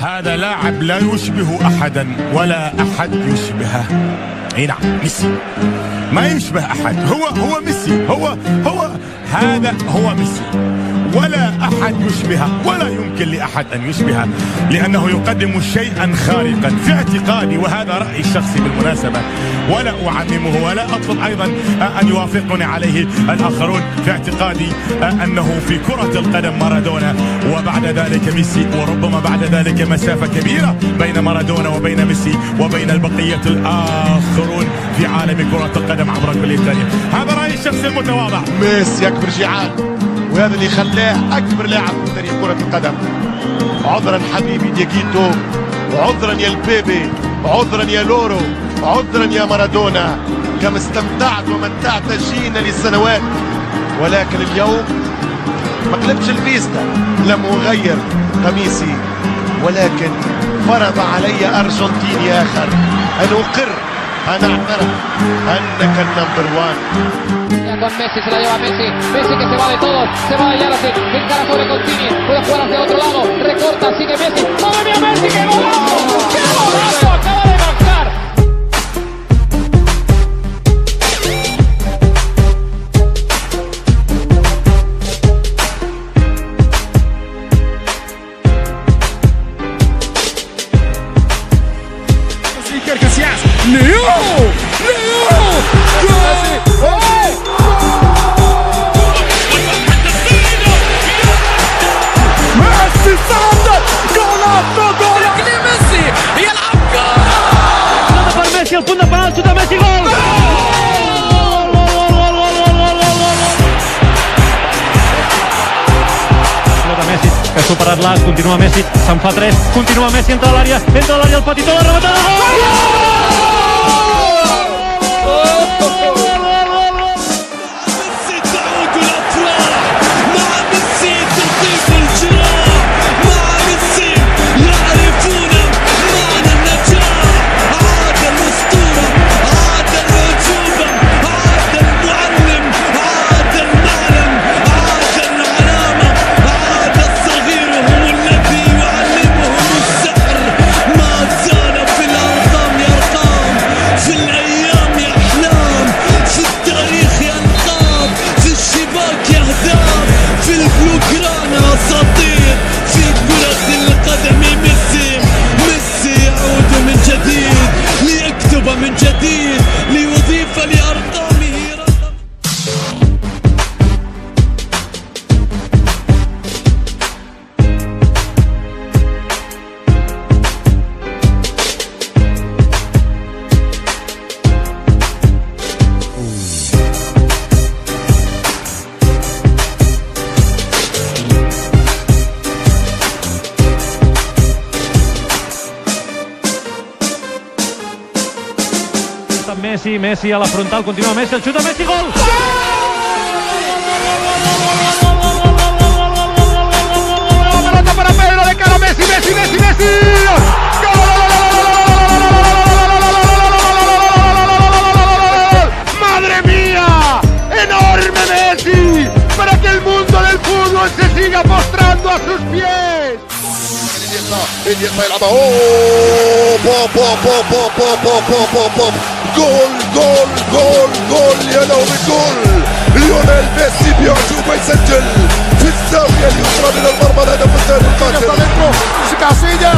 هذا لاعب لا يشبه أحدا ولا أحد يشبهه. اي نعم، ميسي ما يشبه أحد. هو ميسي، هو هذا هو ميسي، ولا أحد يشبهه ولا يمكن لأحد أن يشبهه، لأنه يقدم شيئا خارقا في اعتقادي، وهذا رأيي الشخصي بالمناسبة، ولا أعممه ولا أطلب أيضا أن يوافقني عليه الآخرون. في اعتقادي أنه في كرة القدم مارادونا، وبعد ذلك ميسي، وربما بعد ذلك مسافة كبيرة بين مارادونا وبين ميسي وبين البقية الآخرون في عالم كرة القدم عبر كل التاريخ. هذا رأيي الشخصي المتواضع. ميسي أكبر جيعان، وهذا اللي خلاه أكبر لاعب في تاريخ كرة القدم. عذرا حبيبي دياغيتو، عذرا يا البيبي، عذرا يا لورو، عذرا يا مارادونا. كم استمتعت ومتعت جينا لسنوات، ولكن اليوم ما قلبش الفيستا، لم أغير قميصي، ولكن فرض علي أرجنتيني آخر أن أقر، أن أعترف أنك النمبر 1. Con Messi, se la lleva Messi, Messi que se va de todos, se va de Yarate, encara sobre Contini, puede jugar hacia otro lado, recorta, sigue Messi, ¡madre mía Messi, qué golazo! ¡Qué golazo! Acaba de marcar. Iker Casillas, Leo, ميسي صعد جول ميسي يلعب Para Messi, el punt de penal, xuta Messi, gol! Messi, que ha superat l'As, continua Messi, se'n fa 3, continua Messi, entra a l'àrea el Petitó, la rematada, gol! من جديد ليضيف لأرقامه رقم. Messi a la frontal, continua Messi, el xuta Messi, gol! La pelota para Pedro, de cara a Messi, Messi. ¡Madre mía! ¡Enorme Messi! Para que el mundo del fútbol se siga postrando a sus pies. اليسار يلعبها، جول يا لو بالجول. ليونيل ميسي بيعجب يسجل في الزاوية اليسرى من المرمى، الهدف الثاني القاتل. Casillas